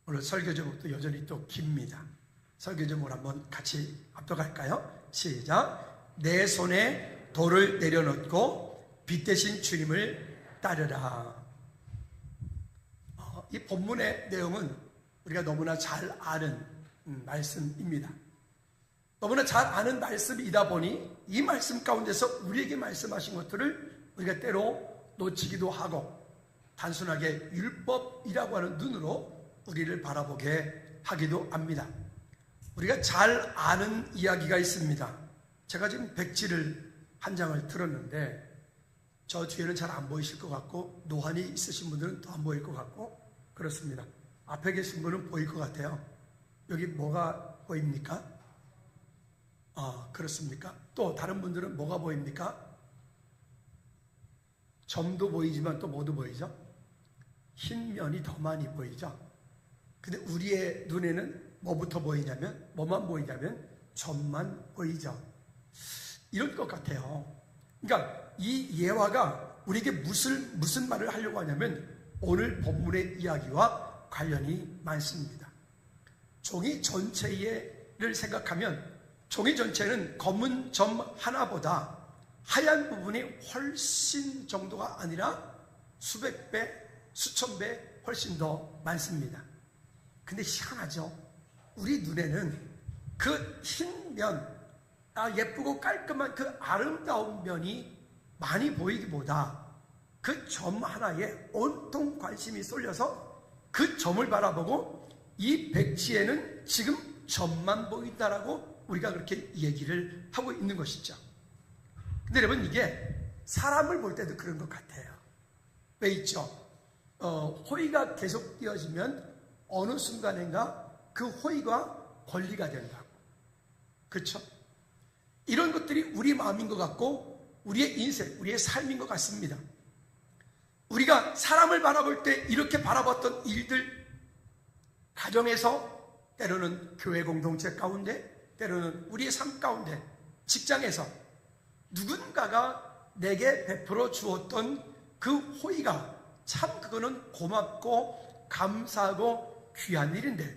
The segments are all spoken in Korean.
오늘 설교 제목도 여전히 또 깁니다. 설교 제목을 한번 같이 합독할까요? 시작. 내 손에 돌을 내려놓고 빛 대신 주님을 따르라. 이 본문의 내용은 우리가 너무나 잘 아는 말씀입니다. 너무나 잘 아는 말씀이다 보니 이 말씀 가운데서 우리에게 말씀하신 것들을 우리가 때로 놓치기도 하고 단순하게 율법이라고 하는 눈으로 우리를 바라보게 하기도 합니다. 우리가 잘 아는 이야기가 있습니다. 제가 지금 백지를 한 장을 들었는데 저 뒤에는 잘 안 보이실 것 같고 노안이 있으신 분들은 더 안 보일 것 같고 그렇습니다. 앞에 계신 분은 보일 것 같아요. 여기 뭐가 보입니까? 그렇습니까? 또 다른 분들은 뭐가 보입니까? 점도 보이지만 또 뭐도 보이죠? 흰 면이 더 많이 보이죠? 근데 우리의 눈에는 뭐부터 보이냐면, 뭐만 보이냐면 점만 보이죠. 이럴 것 같아요. 그러니까 이 예화가 우리에게 무슨 말을 하려고 하냐면 오늘 본문의 이야기와 관련이 많습니다. 종이 전체를 생각하면 종이 전체는 검은 점 하나보다 하얀 부분이 훨씬 정도가 아니라 수백 배, 수천 배 훨씬 더 많습니다. 근데 희한하죠? 우리 눈에는 그 흰 면, 예쁘고 깔끔한 그 아름다운 면이 많이 보이기보다 그 점 하나에 온통 관심이 쏠려서 그 점을 바라보고 이 백지에는 지금 점만 보인다라고 우리가 그렇게 얘기를 하고 있는 것이죠. 근데 여러분 이게 사람을 볼 때도 그런 것 같아요. 왜 있죠? 호의가 계속 이어지면 어느 순간인가 그 호의가 권리가 된다고. 그렇죠? 이런 것들이 우리 마음인 것 같고 우리의 인생, 우리의 삶인 것 같습니다. 우리가 사람을 바라볼 때 이렇게 바라봤던 일들, 가정에서, 때로는 교회 공동체 가운데, 때로는 우리의 삶 가운데, 직장에서 누군가가 내게 베풀어 주었던 그 호의가 참 그거는 고맙고 감사하고 귀한 일인데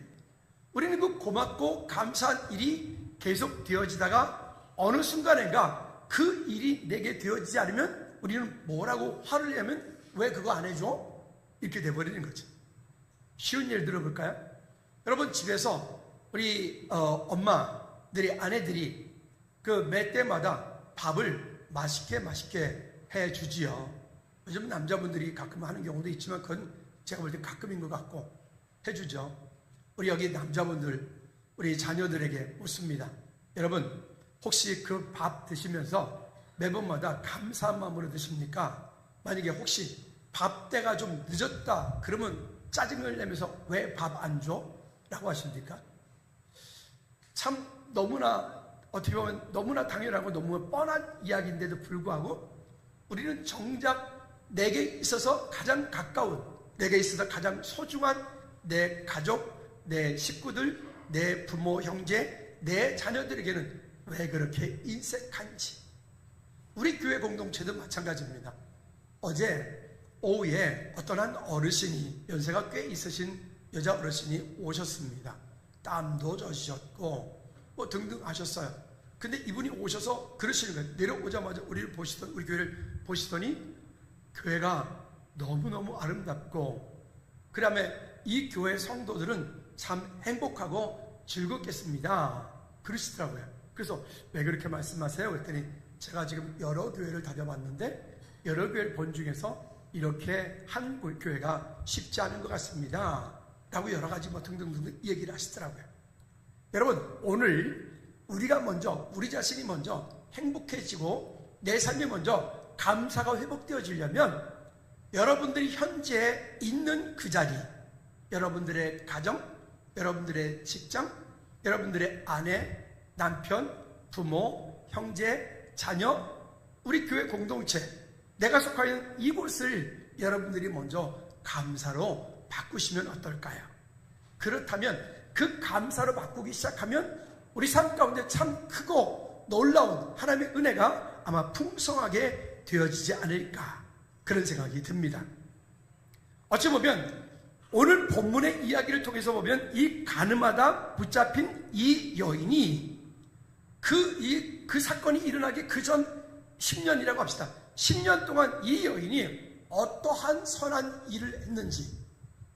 우리는 그 고맙고 감사한 일이 계속 되어지다가 어느 순간인가 그 일이 내게 되어지지 않으면 우리는 뭐라고 화를 내면 왜 그거 안 해줘? 이렇게 돼버리는 거죠. 쉬운 예를 들어볼까요? 여러분 집에서 우리 엄마들이 아내들이 그 매 때마다 밥을 맛있게 해주지요. 요즘 남자분들이 가끔 하는 경우도 있지만 그건 제가 볼 때 가끔인 것 같고 해주죠. 우리 여기 남자분들 우리 자녀들에게 묻습니다. 여러분 혹시 그 밥 드시면서 매번마다 감사한 마음으로 드십니까? 만약에 혹시 밥 때가 좀 늦었다 그러면 짜증을 내면서 왜 밥 안 줘? 라고 하십니까? 참 너무나 어떻게 보면 너무나 당연하고 너무 뻔한 이야기인데도 불구하고 우리는 정작 내게 있어서 가장 가까운, 내게 있어서 가장 소중한 내 가족, 내 식구들, 내 부모, 형제, 내 자녀들에게는 왜 그렇게 인색한지. 우리 교회 공동체도 마찬가지입니다. 어제 오후에 어떤 한 어르신이, 연세가 꽤 있으신 여자 어르신이 오셨습니다. 땀도 젖으셨고 뭐 등등 하셨어요. 근데 이분이 오셔서 그러시는 거예요. 내려오자마자 우리 교회를 보시더니 교회가 너무너무 아름답고 그 다음에 이 교회 성도들은 참 행복하고 즐겁겠습니다. 그러시더라고요. 그래서 왜 그렇게 말씀하세요? 그랬더니 제가 지금 여러 교회를 다녀봤는데 여러 교회를 본 중에서 이렇게 한 교회가 쉽지 않은 것 같습니다. 라고 여러 가지 뭐 등등 얘기를 하시더라고요. 여러분 오늘 우리가 먼저 우리 자신이 먼저 행복해지고 내 삶이 먼저 감사가 회복되어지려면 여러분들이 현재 있는 그 자리, 여러분들의 가정, 여러분들의 직장, 여러분들의 아내, 남편, 부모, 형제, 자녀, 우리 교회 공동체, 내가 속하여 있는 이곳을 여러분들이 먼저 감사로 바꾸시면 어떨까요? 그렇다면 그 감사로 바꾸기 시작하면 우리 삶 가운데 참 크고 놀라운 하나님의 은혜가 아마 풍성하게 되어지지 않을까 그런 생각이 듭니다. 어찌 보면 오늘 본문의 이야기를 통해서 보면 이 가늠하다 붙잡힌 이 여인이 그 사건이 일어나기 그 전 10년이라고 합시다. 10년 동안 이 여인이 어떠한 선한 일을 했는지,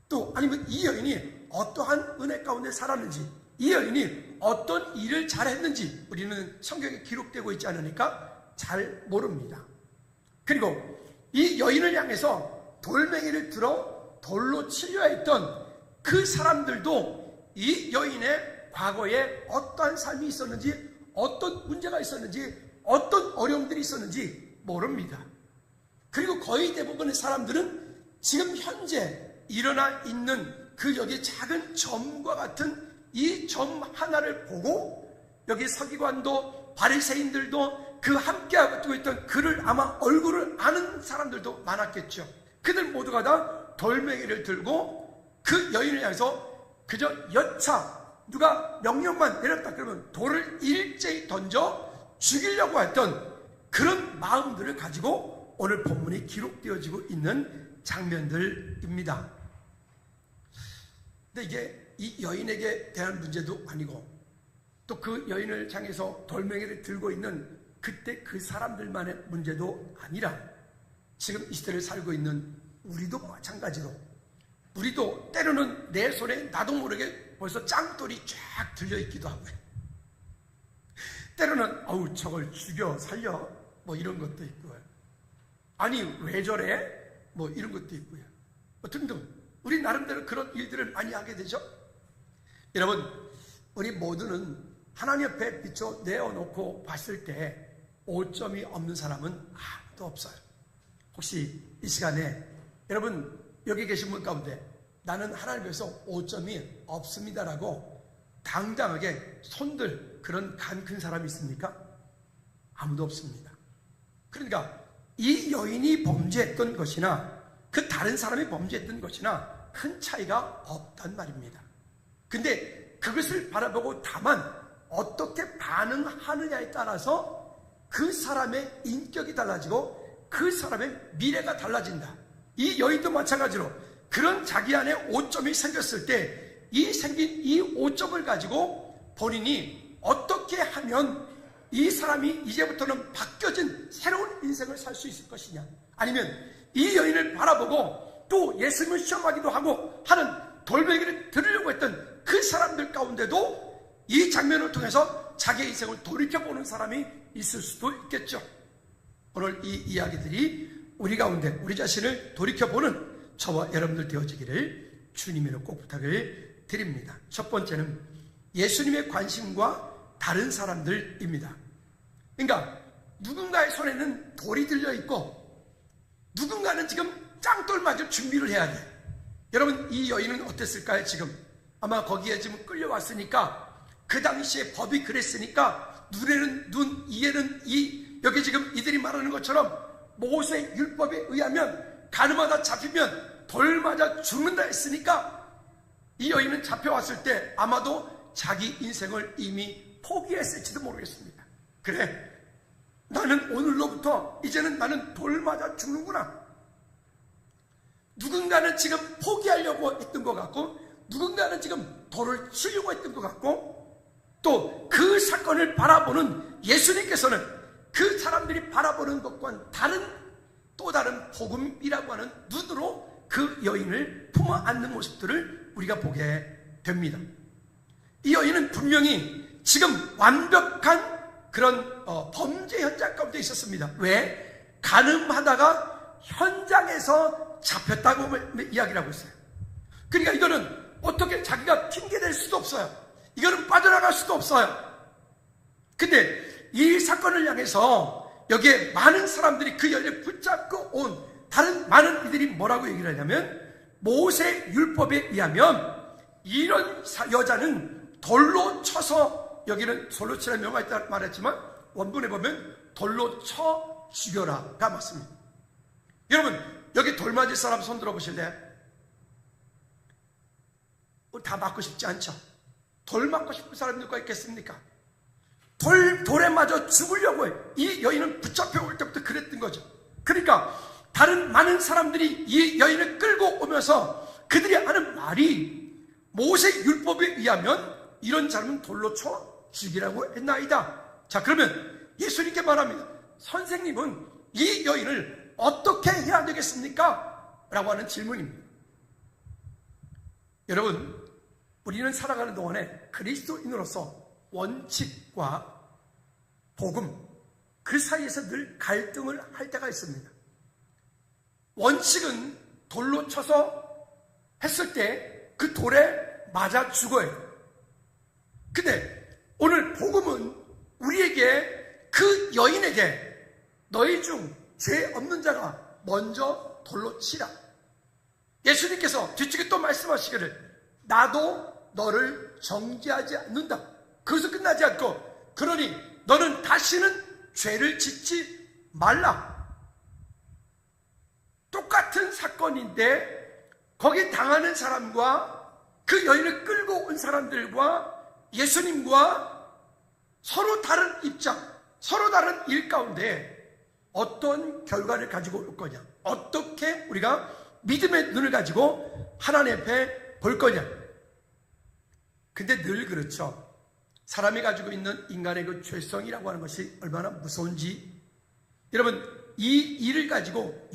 또 아니면 이 여인이 어떠한 은혜 가운데 살았는지, 이 여인이 어떤 일을 잘했는지 우리는 성경에 기록되고 있지 않으니까 잘 모릅니다. 그리고 이 여인을 향해서 돌멩이를 들어 돌로 치려 했던 그 사람들도 이 여인의 과거에 어떠한 삶이 있었는지, 어떤 문제가 있었는지, 어떤 어려움들이 있었는지 모릅니다. 그리고 거의 대부분의 사람들은 지금 현재 일어나 있는 그 여기 작은 점과 같은 이 점 하나를 보고 여기 서기관도 바리새인들도 그 함께하고 있던 그를 아마 얼굴을 아는 사람들도 많았겠죠. 그들 모두가 다 돌멩이를 들고 그 여인을 향해서 그저 여차 누가 명령만 내렸다 그러면 돌을 일제히 던져 죽이려고 했던 그런 마음들을 가지고 오늘 본문이 기록되어지고 있는 장면들입니다. 근데 이게 이 여인에게 대한 문제도 아니고 또 그 여인을 향해서 돌멩이를 들고 있는 그때 그 사람들만의 문제도 아니라 지금 이 시대를 살고 있는 우리도 마찬가지로 우리도 때로는 내 손에 나도 모르게 벌써 짱돌이 쫙 들려있기도 하고요. 때로는 아우 저걸 죽여 살려 뭐 이런 것도 있고요. 아니 왜 저래 뭐 이런 것도 있고요. 등등 우리 나름대로 그런 일들을 많이 하게 되죠. 여러분 우리 모두는 하나님 앞에 비춰 내어놓고 봤을 때 오점이 없는 사람은 아무도 없어요. 혹시 이 시간에 여러분 여기 계신 분 가운데 나는 하나님께서 오점이 없습니다라고 당당하게 손들 그런 간 큰 사람이 있습니까? 아무도 없습니다. 그러니까 이 여인이 범죄했던 것이나 그 다른 사람이 범죄했던 것이나 큰 차이가 없단 말입니다. 근데 그것을 바라보고 다만 어떻게 반응하느냐에 따라서 그 사람의 인격이 달라지고 그 사람의 미래가 달라진다. 이 여인도 마찬가지로 그런 자기 안에 오점이 생겼을 때 이 생긴 이 오점을 가지고 본인이 어떻게 하면 이 사람이 이제부터는 바뀌어진 새로운 인생을 살 수 있을 것이냐, 아니면 이 여인을 바라보고 또 예수님을 시험하기도 하고 하는 돌멩이를 들으려고 했던 그 사람들 가운데도 이 장면을 통해서 자기의 인생을 돌이켜보는 사람이 있을 수도 있겠죠. 오늘 이 이야기들이 우리 가운데 우리 자신을 돌이켜보는 저와 여러분들 되어지기를 주님으로 꼭 부탁을 드립니다. 첫 번째는 예수님의 관심과 다른 사람들입니다. 그러니까 누군가의 손에는 돌이 들려있고 누군가는 지금 짱돌 맞을 준비를 해야 돼. 여러분 이 여인은 어땠을까요? 지금 아마 거기에 지금 끌려왔으니까 그 당시에 법이 그랬으니까 눈에는 눈, 이에는 이, 여기 지금 이들이 말하는 것처럼 모세 율법에 의하면 가늠하다 잡히면 돌 맞아 죽는다 했으니까 이 여인은 잡혀왔을 때 아마도 자기 인생을 이미 포기했을지도 모르겠습니다. 그래, 나는 오늘로부터 이제는 나는 돌 맞아 죽는구나. 누군가는 지금 포기하려고 했던 것 같고 누군가는 지금 돌을 치려고 했던 것 같고 또 그 사건을 바라보는 예수님께서는 그 사람들이 바라보는 것과는 또 다른 복음이라고 하는 눈으로 그 여인을 품어 안는 모습들을 우리가 보게 됩니다. 이 여인은 분명히 지금 완벽한 그런 범죄 현장 가운데 있었습니다. 왜? 가늠하다가 현장에서 잡혔다고 이야기를 하고 있어요. 그러니까 이거는 어떻게 자기가 핑계댈 수도 없어요. 이거는 빠져나갈 수도 없어요. 근데 이 사건을 향해서 여기에 많은 사람들이 그 여인을 붙잡고 온 다른 많은 이들이 뭐라고 얘기를 하냐면 모세 율법에 의하면 이런 여자는 돌로 쳐서, 여기는 돌로 치라는 명가 있다고 말했지만 원문에 보면 돌로 쳐 죽여라가 맞습니다. 여러분 여기 돌 맞을 사람 손 들어보실래요? 다 맞고 싶지 않죠? 돌 맞고 싶은 사람 누가 있겠습니까? 돌에 맞아 죽으려고 해요. 이 여인은 붙잡혀 올 때부터 그랬던 거죠. 그러니까 다른 많은 사람들이 이 여인을 끌고 오면서 그들이 하는 말이 모세 율법에 의하면 이런 사람은 돌로 쳐 죽이라고 했나이다. 자, 그러면 예수님께 말합니다. 선생님은 이 여인을 어떻게 해야 되겠습니까? 라고 하는 질문입니다. 여러분, 우리는 살아가는 동안에 그리스도인으로서 원칙과 복음, 그 사이에서 늘 갈등을 할 때가 있습니다. 원칙은 돌로 쳐서 했을 때 그 돌에 맞아 죽어요. 근데 오늘 복음은 우리에게, 그 여인에게 너희 중 죄 없는 자가 먼저 돌로 치라. 예수님께서 뒤쪽에 또 말씀하시기를 나도 너를 정죄하지 않는다. 그것은 끝나지 않고 그러니 너는 다시는 죄를 짓지 말라. 똑같은 사건인데 거기 당하는 사람과 그 여인을 끌고 온 사람들과 예수님과 서로 다른 입장, 서로 다른 일 가운데 어떤 결과를 가지고 올 거냐, 어떻게 우리가 믿음의 눈을 가지고 하나님 앞에 볼 거냐. 근데 늘 그렇죠. 사람이 가지고 있는 인간의 그 죄성이라고 하는 것이 얼마나 무서운지, 여러분, 이 일을 가지고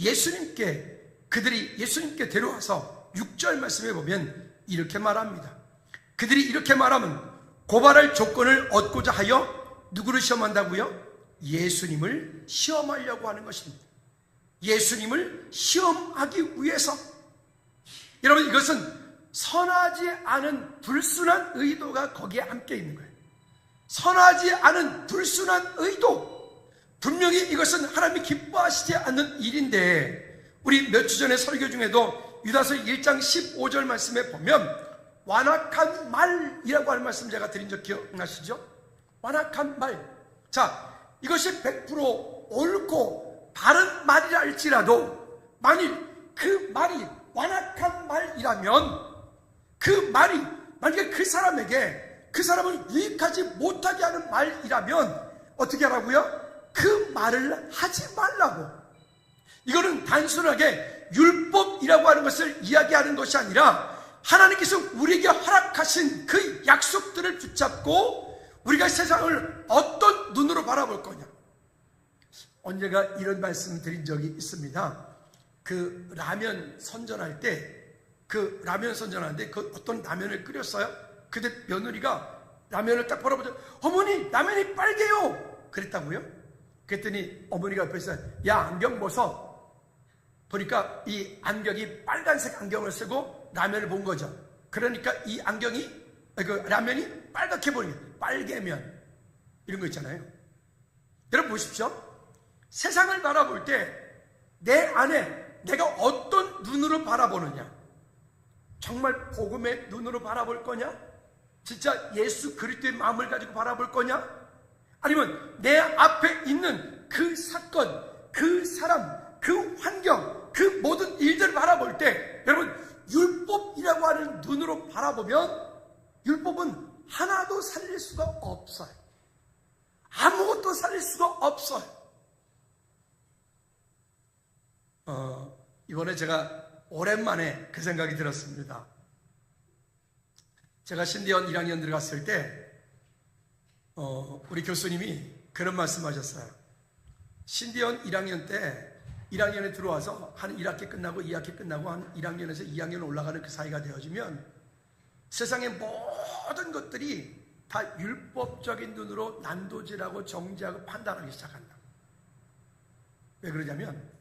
그들이 예수님께 데려와서 6절 말씀에 보면 이렇게 말합니다. 그들이 이렇게 말하면 고발할 조건을 얻고자 하여 누구를 시험한다고요? 예수님을 시험하려고 하는 것입니다. 예수님을 시험하기 위해서. 여러분, 이것은 선하지 않은 불순한 의도가 거기에 함께 있는 거예요. 선하지 않은 불순한 의도. 분명히 이것은 하나님이 기뻐하시지 않는 일인데, 우리 몇 주 전에 설교 중에도 유다서 1장 15절 말씀에 보면 완악한 말이라고 하는 말씀 제가 드린 적 기억나시죠? 완악한 말. 자, 이것이 100% 옳고 바른 말이라 할지라도 만일 그 말이 완악한 말이라면 그 말이 만약에 그 사람을 유익하지 못하게 하는 말이라면 어떻게 하라고요? 그 말을 하지 말라고. 이거는 단순하게 율법이라고 하는 것을 이야기하는 것이 아니라 하나님께서 우리에게 허락하신 그 약속들을 붙잡고 우리가 세상을 어떤 눈으로 바라볼 거냐. 언제가 이런 말씀 드린 적이 있습니다. 그 라면 선전할 때, 하는데 그 어떤 라면을 끓였어요. 그때 며느리가 라면을 딱 바라보자, 어머니 라면이 빨개요 그랬다고요. 그랬더니 어머니가 옆에서 야, 안경 벗어. 보니까 이 안경이 빨간색 안경을 쓰고 라면을 본 거죠. 그러니까 이 라면이 빨갛게 보이는 거예요. 빨개면 이런 거 있잖아요. 여러분 보십시오. 세상을 바라볼 때 내 안에 내가 어떤 눈으로 바라보느냐. 정말 복음의 눈으로 바라볼 거냐? 진짜 예수 그리스도의 마음을 가지고 바라볼 거냐? 아니면 내 앞에 있는 그 사건, 그 사람, 그 환경, 그 모든 일들을 바라볼 때 여러분, 율법이라고 하는 눈으로 바라보면 율법은 하나도 살릴 수가 없어요. 아무것도 살릴 수가 없어요. 이번에 제가 오랜만에 그 생각이 들었습니다. 제가 신대원 1학년 들어갔을 때 우리 교수님이 그런 말씀하셨어요. 신대원 1학년 때 1학년에 들어와서 한 1학기 끝나고 2학기 끝나고 한 1학년에서 2학년 올라가는 그 사이가 되어지면 세상의 모든 것들이 다 율법적인 눈으로 난도질하고 정죄하고 판단하기 시작한다. 왜 그러냐면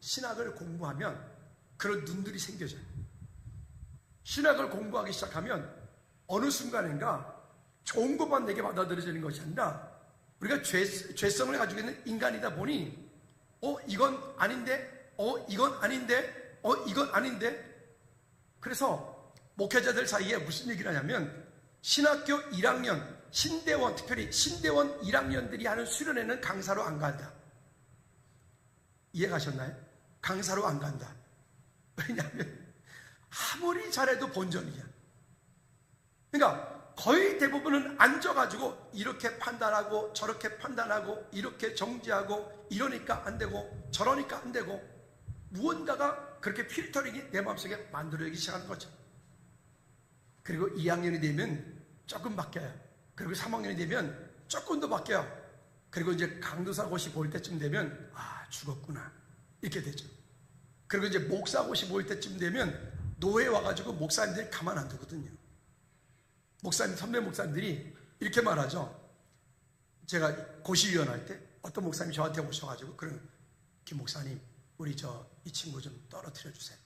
신학을 공부하면 그런 눈들이 생겨져요. 신학을 공부하기 시작하면 어느 순간인가 좋은 것만 내게 받아들여지는 것이 아니라 우리가 죄성을 가지고 있는 인간이다 보니 이건 아닌데, 이건 아닌데, 이건 아닌데. 그래서 목회자들 사이에 무슨 얘기를 하냐면 신학교 1학년, 특별히 신대원 1학년들이 하는 수련회는 강사로 안 간다. 이해가셨나요? 강사로 안 간다. 왜냐하면 아무리 잘해도 본전이야. 그러니까 거의 대부분은 앉아가지고 이렇게 판단하고 저렇게 판단하고 이렇게 정지하고 이러니까 안 되고 저러니까 안 되고 무언가가 그렇게 필터링이 내 마음속에 만들어지기 시작하는 거죠. 그리고 2학년이 되면 조금 바뀌어요. 그리고 3학년이 되면 조금 더 바뀌어요. 그리고 이제 강도사고시 볼 때쯤 되면 죽었구나 이렇게 되죠. 그리고 이제 목사고시 볼 때쯤 되면 노예 와가지고 목사님들이 가만 안 두거든요. 목사님, 선배 목사님들이 이렇게 말하죠. 제가 고시위원 할 때 어떤 목사님이 저한테 오셔가지고 김 목사님, 우리 이 친구 좀 떨어뜨려 주세요.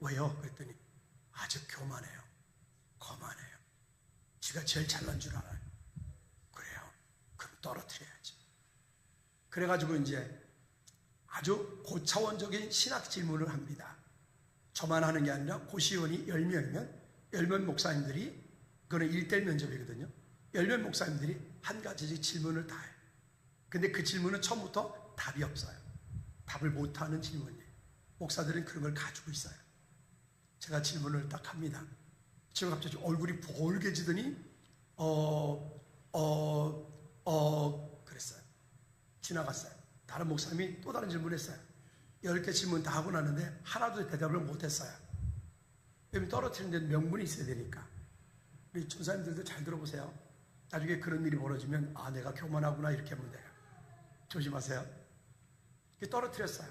왜요? 그랬더니 아주 교만해요. 거만해요. 지가 제일 잘난 줄 알아요. 그래요. 그럼 떨어뜨려야지. 그래가지고 이제 아주 고차원적인 신학 질문을 합니다. 저만 하는 게 아니라 고시원이 10명이면 10명 목사님들이, 그거는 1대1 면접이거든요. 10명 목사님들이 한 가지 질문을 다 해요. 근데 그 질문은 처음부터 답이 없어요. 답을 못하는 질문이에요. 목사들은 그런 걸 가지고 있어요. 제가 질문을 딱 합니다. 제가 갑자기 얼굴이 볼개지더니 그랬어요. 지나갔어요. 다른 목사님이 또 다른 질문을 했어요. 10개 질문 다 하고 나는데 하나도 대답을 못했어요. 왜냐면 떨어뜨리는 데는 명분이 있어야 되니까. 우리 전사님들도 잘 들어보세요. 나중에 그런 일이 벌어지면 내가 교만하구나 이렇게 하면 돼요. 조심하세요. 떨어뜨렸어요.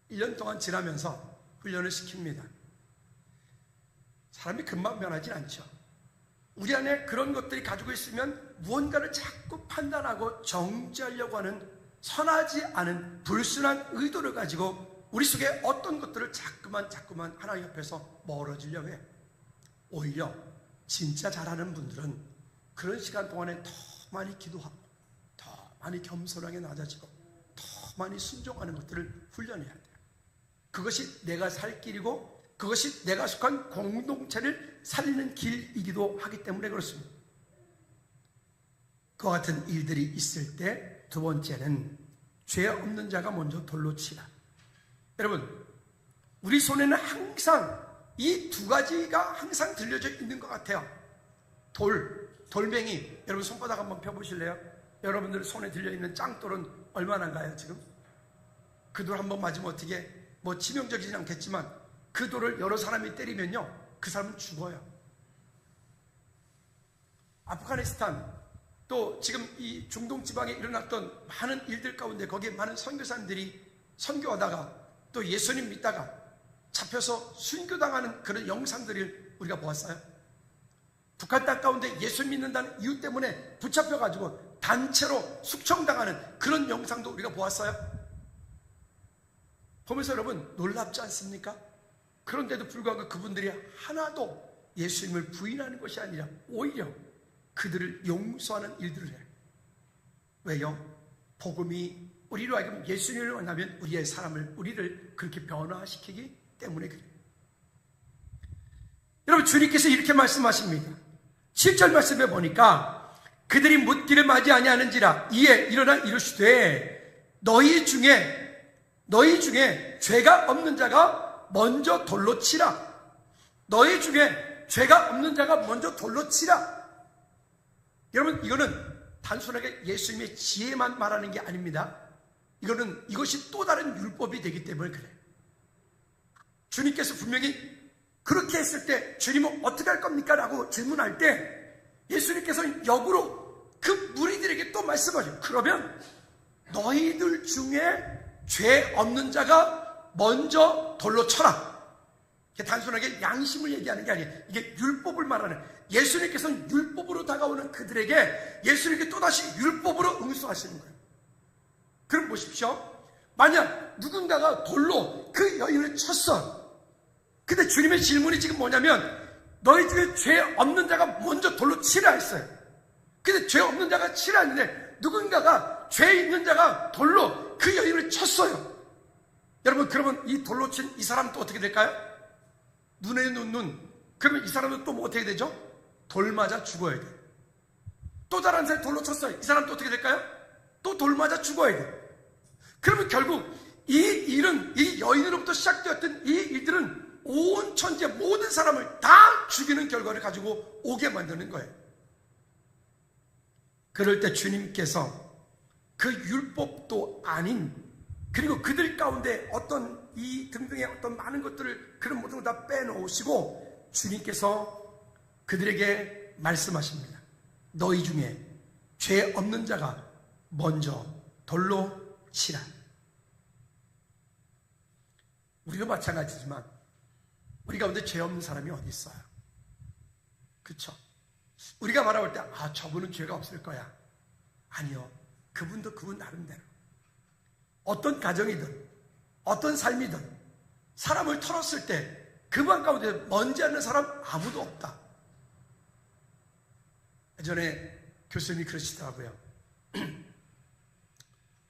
1년 동안 지나면서 훈련을 시킵니다. 사람이 금방 변하진 않죠. 우리 안에 그런 것들이 가지고 있으면 무언가를 자꾸 판단하고 정지하려고 하는 선하지 않은 불순한 의도를 가지고 우리 속에 어떤 것들을 자꾸만 하나님 앞에서 멀어지려고 해요. 오히려 진짜 잘하는 분들은 그런 시간 동안에 더 많이 기도하고 더 많이 겸손하게 낮아지고 더 많이 순종하는 것들을 훈련해야 돼요. 그것이 내가 살 길이고 그것이 내가 속한 공동체를 살리는 길이기도 하기 때문에 그렇습니다. 그와 같은 일들이 있을 때 두 번째는 죄 없는 자가 먼저 돌로 치라. 여러분, 우리 손에는 항상 이 두 가지가 항상 들려져 있는 것 같아요. 돌멩이. 여러분 손바닥 한번 펴보실래요? 여러분들 손에 들려있는 짱돌은 얼마나인가요 지금? 그 돌 한번 맞으면 어떻게 치명적이진 않겠지만 그 돌을 여러 사람이 때리면요 그 사람은 죽어요. 아프가니스탄 또 지금 이 중동 지방에 일어났던 많은 일들 가운데 거기에 많은 선교사님들이 선교하다가 또 예수님 믿다가 잡혀서 순교당하는 그런 영상들을 우리가 보았어요. 북한 땅 가운데 예수 믿는다는 이유 때문에 붙잡혀가지고 단체로 숙청당하는 그런 영상도 우리가 보았어요. 보면서 여러분 놀랍지 않습니까? 그런데도 불구하고 그분들이 하나도 예수님을 부인하는 것이 아니라 오히려 그들을 용서하는 일들을 해요. 왜요? 복음이 우리로 하여금 예수님을 만나면 우리를 그렇게 변화시키기 때문에 그래요. 여러분 주님께서 이렇게 말씀하십니다. 7절 말씀에 보니까 그들이 묻기를 맞이 아니하는지라 이에 일어나 이르시되 너희 중에 죄가 없는 자가 먼저 돌로 치라. 너희 중에 죄가 없는 자가 먼저 돌로 치라. 여러분 이거는 단순하게 예수님의 지혜만 말하는 게 아닙니다. 이것이 또 다른 율법이 되기 때문에 그래요. 주님께서 분명히 그렇게 했을 때 주님은 어떻게 할 겁니까? 라고 질문할 때 예수님께서는 역으로 그 무리들에게 또 말씀하죠. 그러면 너희들 중에 죄 없는 자가 먼저 돌로 쳐라. 이게 단순하게 양심을 얘기하는 게 아니에요. 이게 율법을 말하는, 예수님께서는 율법으로 다가오는 그들에게 예수님께 또다시 율법으로 응수하시는 거예요. 그럼 보십시오. 만약 누군가가 돌로 그 여인을 쳤어. 근데 주님의 질문이 지금 뭐냐면 너희 중에 죄 없는 자가 먼저 돌로 치라 했어요. 근데 죄 없는 자가 치라 했는데 누군가가 죄 있는 자가 돌로 그 여인을 쳤어요. 여러분 그러면 이 돌로 친 이 사람은 또 어떻게 될까요? 눈에 눈. 그러면 이 사람은 또 뭐 어떻게 되죠? 돌 맞아 죽어야 돼. 또 다른 사람이 돌로 쳤어요. 이 사람 또 어떻게 될까요? 또 돌 맞아 죽어야 돼. 그러면 결국 이 여인으로부터 시작되었던 이 일들은 온 천지의 모든 사람을 다 죽이는 결과를 가지고 오게 만드는 거예요. 그럴 때 주님께서 그 율법도 아닌 그리고 그들 가운데 어떤 이 등등의 어떤 많은 것들을 그런 모든 걸 다 빼놓으시고 주님께서 그들에게 말씀하십니다. 너희 중에 죄 없는 자가 먼저 돌로 치라. 우리도 마찬가지지만 우리 가운데 죄 없는 사람이 어디 있어요? 그렇죠? 우리가 바라볼 때 저분은 죄가 없을 거야. 아니요. 그분도 그분 나름대로 어떤 가정이든 어떤 삶이든 사람을 털었을 때 그분 가운데 먼지 않는 사람 아무도 없다. 예전에 교수님이 그러시더라고요.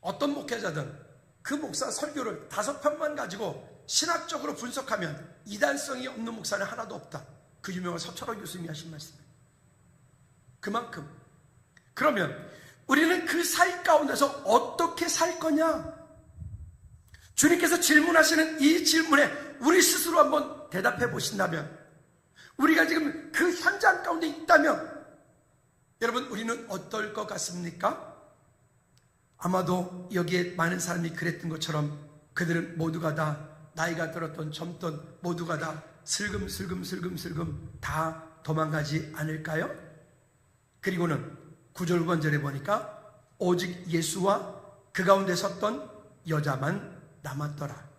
어떤 목회자든 그 목사 설교를 5편만 가지고 신학적으로 분석하면 이단성이 없는 목사는 하나도 없다. 그 유명한 서철원 교수님이 하신 말씀입니다. 그만큼. 그러면 우리는 그 사이 가운데서 어떻게 살 거냐? 주님께서 질문하시는 이 질문에 우리 스스로 한번 대답해 보신다면, 우리가 지금 그 현장 가운데 있다면 여러분 우리는 어떨 것 같습니까? 아마도 여기에 많은 사람이 그랬던 것처럼 그들은 모두가 다 나이가 들었던 젊던 모두가 다 슬금슬금 다 도망가지 않을까요? 그리고는 9절 9번절에 보니까 오직 예수와 그 가운데 섰던 여자만 남았더라.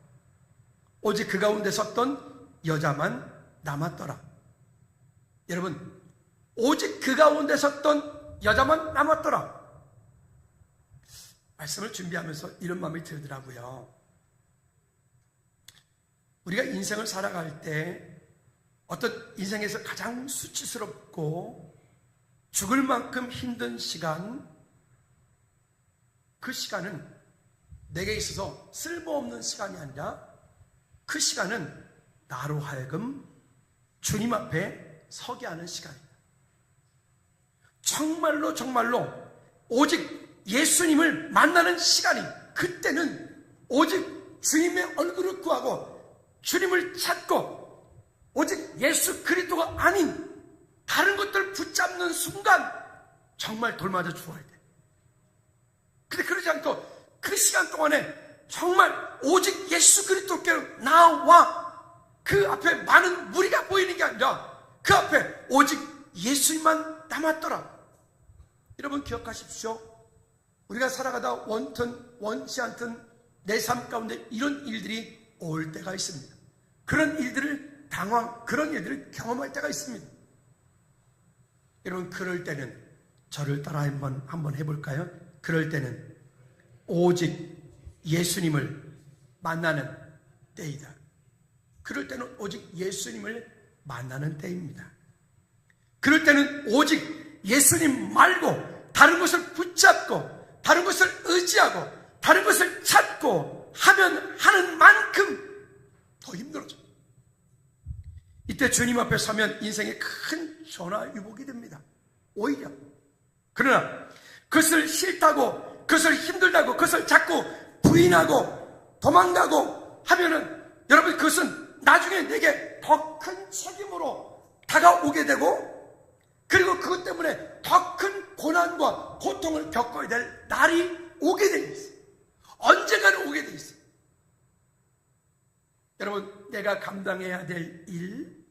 오직 그 가운데 섰던 여자만 남았더라. 여러분, 오직 그 가운데 섰던 여자만 남았더라. 말씀을 준비하면서 이런 마음이 들더라고요. 우리가 인생을 살아갈 때 어떤 인생에서 가장 수치스럽고 죽을 만큼 힘든 시간, 그 시간은 내게 있어서 쓸모없는 시간이 아니라 그 시간은 나로 하여금 주님 앞에 서게 하는 시간입니다. 정말로 오직 예수님을 만나는 시간이, 그때는 오직 주님의 얼굴을 구하고 주님을 찾고 오직 예수 그리스도가 아닌 다른 것들을 붙잡는 순간 정말 돌맞아 죽어야 돼. 근데 그러지 않고 그 시간 동안에 정말 오직 예수 그리스도께로 나와 그 앞에 많은 무리가 보이는 게 아니라 그 앞에 오직 예수님만 남았더라. 여러분 기억하십시오. 우리가 살아가다 원튼 원치 않든 내 삶 가운데 이런 일들이 올 때가 있습니다. 그런 일들을 그런 일들을 경험할 때가 있습니다. 여러분 그럴 때는 저를 따라 한번 해볼까요? 그럴 때는 오직 예수님을 만나는 때이다. 그럴 때는 오직 예수님을 만나는 때입니다. 그럴 때는 오직 예수님 말고 다른 것을 붙잡고 다른 것을 의지하고 다른 것을 찾고 하면 하는 만큼 더 힘들어져. 이때 주님 앞에 서면 인생에 큰 전화위복이 됩니다. 오히려. 그러나 그것을 싫다고, 그것을 힘들다고, 그것을 자꾸 부인하고 도망가고 하면은 여러분 그것은 나중에 내게 더 큰 책임으로 다가오게 되고, 그리고 그것 때문에 더 큰 고난과 고통을 겪어야 될 날이 오게 돼 있어요. 언젠가는 오게 돼 있어요. 여러분, 내가 감당해야 될 일,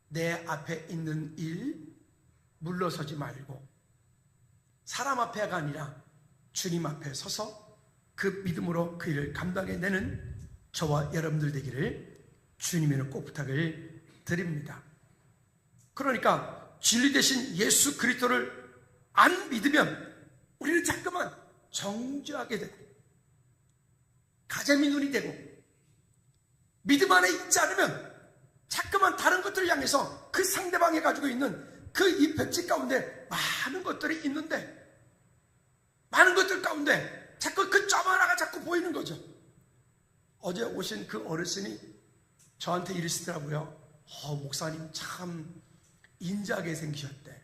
내 앞에 있는 일, 물러서지 말고 사람 앞에가 아니라 주님 앞에 서서 그 믿음으로 그 일을 감당해내는 저와 여러분들 되기를 주님에는 꼭 부탁을 드립니다. 그러니까 진리 되신 예수 그리스도를 안 믿으면 우리는 자꾸만 정죄하게 되고 가재미 눈이 되고, 믿음 안에 있지 않으면 자꾸만 다른 것들을 향해서 그 상대방이 가지고 있는 그 이 벽지 가운데 많은 것들이 있는데, 많은 것들 가운데 자꾸 그 점 하나가 자꾸 보이는 거죠. 어제 오신 그 어르신이 저한테 이러시더라고요. 목사님 참 인자하게 생기셨대.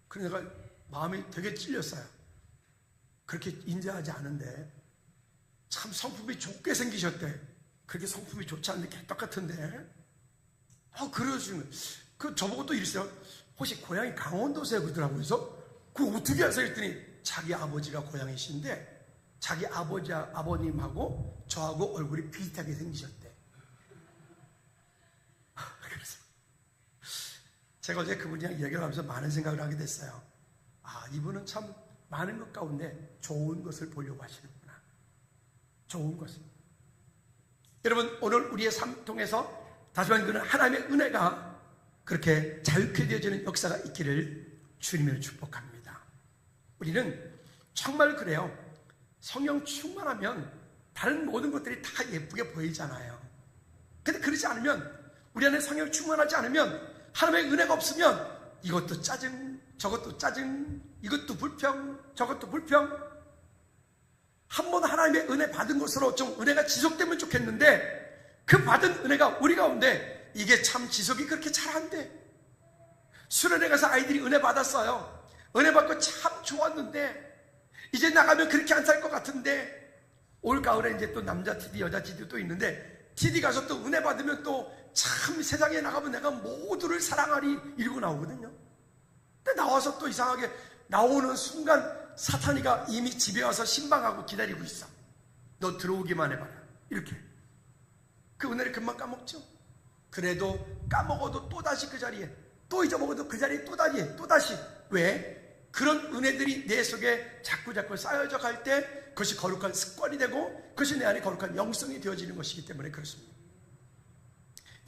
그래서 내가 마음이 되게 찔렸어요. 그렇게 인자하지 않은데 참 성품이 좋게 생기셨대. 그렇게 성품이 좋지 않은데 개떡 같은데. 그러시면 저보고 또 이랬어요. 혹시 고향이 강원도세요? 그러더라고요. 그래서 그거 어떻게 하세요? 했더니 자기 아버지가 고향이신데 자기 아버님하고 저하고 얼굴이 비슷하게 생기셨대. 그래서 제가 어제 그분이랑 이야기를 하면서 많은 생각을 하게 됐어요. 아, 이분은 참 많은 것 가운데 좋은 것을 보려고 하시는구나. 좋은 것을. 여러분, 오늘 우리의 삶 통해서 다시 말해 그는 하나님의 은혜가 그렇게 자유케 되어지는 역사가 있기를 주님을 축복합니다. 우리는 정말 그래요. 성령 충만하면 다른 모든 것들이 다 예쁘게 보이잖아요. 근데 그러지 않으면, 우리 안에 성령 충만하지 않으면, 하나님의 은혜가 없으면 이것도 짜증, 저것도 짜증, 이것도 불평, 저것도 불평. 한 번 하나님의 은혜 받은 것으로 좀 은혜가 지속되면 좋겠는데, 그 받은 은혜가 우리 가운데 이게 참 지속이 그렇게 잘 안 돼. 수련회 가서 아이들이 은혜 받았어요. 은혜 받고 참 좋았는데 이제 나가면 그렇게 안 살 것 같은데, 올 가을에 이제 또 남자 TD 여자 TD 또 있는데, TD 가서 또 은혜 받으면 또 참 세상에 나가면 내가 모두를 사랑하리 이러고 나오거든요. 근데 나와서 또 이상하게 나오는 순간 사탄이가 이미 집에 와서 신방하고 기다리고 있어. 너 들어오기만 해봐라. 이렇게. 그 은혜를 금방 까먹죠. 그래도 까먹어도 또다시 그 자리에, 또 잊어먹어도 그 자리에 또다시. 왜? 그런 은혜들이 내 속에 자꾸 쌓여져 갈 때 그것이 거룩한 습관이 되고 그것이 내 안에 거룩한 영성이 되어지는 것이기 때문에 그렇습니다.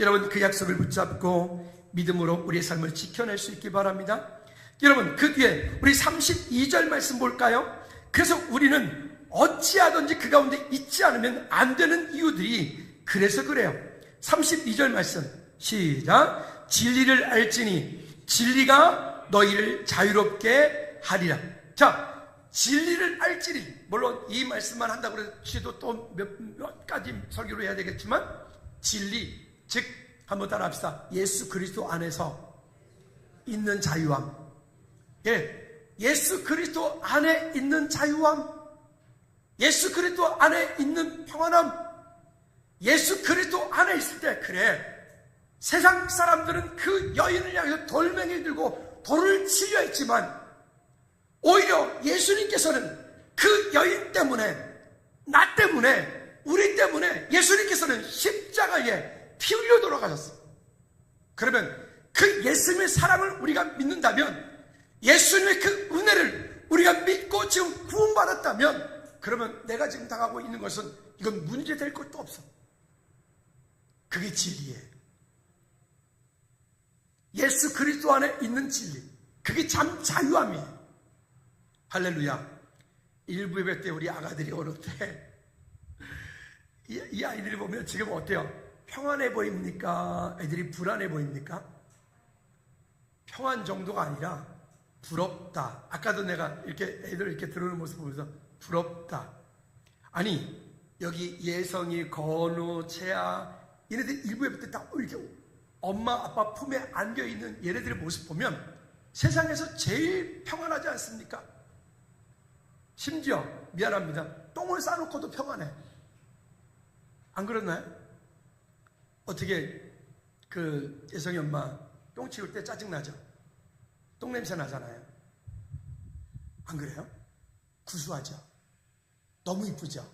여러분, 그 약속을 붙잡고 믿음으로 우리의 삶을 지켜낼 수 있기 바랍니다. 여러분, 그 뒤에 우리 32절 말씀 볼까요? 그래서 우리는 어찌하든지 그 가운데 있지 않으면 안 되는 이유들이 그래서 그래요. 32절 말씀 시작. 진리를 알지니 진리가 너희를 자유롭게 하리라. 자, 진리를 알지니, 물론 이 말씀만 한다고 해도 또 몇 가지 설교를 해야 되겠지만, 진리, 즉 한번 따라 합시다. 예수 그리스도 안에서 있는 자유함. 예, 예수 그리스도 안에 있는 자유함, 예수 그리스도 안에 있는 평안함. 예수 그리스도 안에 있을 때, 그래, 세상 사람들은 그 여인을 향해서 돌멩이를 들고 돌을 치려 했지만, 오히려 예수님께서는 그 여인 때문에, 나 때문에, 우리 때문에 예수님께서는 십자가에 피 흘려 돌아가셨어요. 그러면 그 예수님의 사랑을 우리가 믿는다면, 예수님의 그 은혜를 우리가 믿고 지금 구원받았다면, 그러면 내가 지금 당하고 있는 것은 이건 문제될 것도 없어. 그게 진리예요. 예수 그리스도 안에 있는 진리, 그게 참 자유함이에요. 할렐루야. 일부 예배 때 우리 아가들이 오를 때 이 아이들이 보면 지금 어때요? 평안해 보입니까? 애들이 불안해 보입니까? 평안 정도가 아니라 부럽다. 아까도 내가 이렇게 애들 이렇게 들어오는 모습 보면서 부럽다. 아니, 여기 예성이, 건우, 채아, 얘네들 일부 예배 때 딱 이렇게 엄마 아빠 품에 안겨있는 얘네들의 모습 보면 세상에서 제일 평안하지 않습니까? 심지어 미안합니다, 똥을 싸놓고도 평안해. 안 그렇나요? 어떻게 그 예성이 엄마 똥 치울 때 짜증나죠? 똥 냄새 나잖아요. 안 그래요? 구수하죠? 너무 이쁘죠?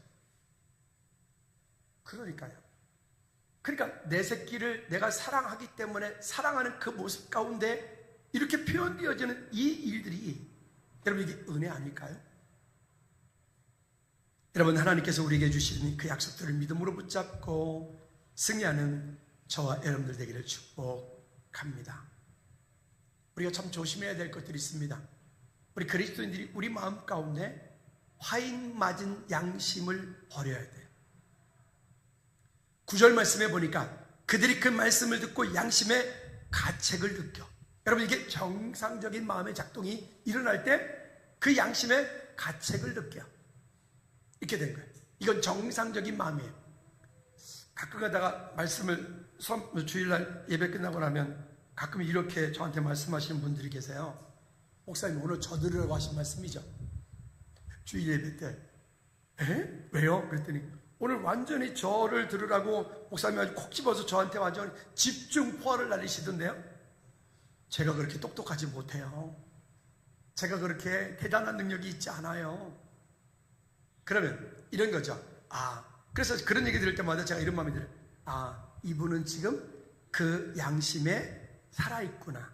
그러니까요. 그러니까 내 새끼를 내가 사랑하기 때문에 사랑하는 그 모습 가운데 이렇게 표현되어지는 이 일들이, 여러분, 이게 은혜 아닐까요? 여러분, 하나님께서 우리에게 주시는 그 약속들을 믿음으로 붙잡고 승리하는 저와 여러분들 되기를 축복합니다. 우리가 참 조심해야 될 것들이 있습니다. 우리 그리스도인들이 우리 마음 가운데 화인 맞은 양심을 버려야 돼요. 9절 말씀에 보니까 그들이 그 말씀을 듣고 양심의 가책을 느껴. 여러분, 이게 정상적인 마음의 작동이 일어날 때 그 양심의 가책을 느껴. 이렇게 된 거예요. 이건 정상적인 마음이에요. 가끔 가다가 말씀을 주일날 예배 끝나고 나면 가끔 이렇게 저한테 말씀하시는 분들이 계세요. 목사님, 오늘 저 들으라고 하신 말씀이죠? 주일 예배 때. 에? 왜요? 그랬더니 오늘 완전히 저를 들으라고 목사님이 아주 콕 집어서 저한테 완전히 집중 포화를 날리시던데요. 제가 그렇게 똑똑하지 못해요. 제가 그렇게 대단한 능력이 있지 않아요. 그러면 이런 거죠. 그래서 그런 얘기 들을 때마다 제가 이런 마음이 들어요. 이분은 지금 그 양심에 살아있구나.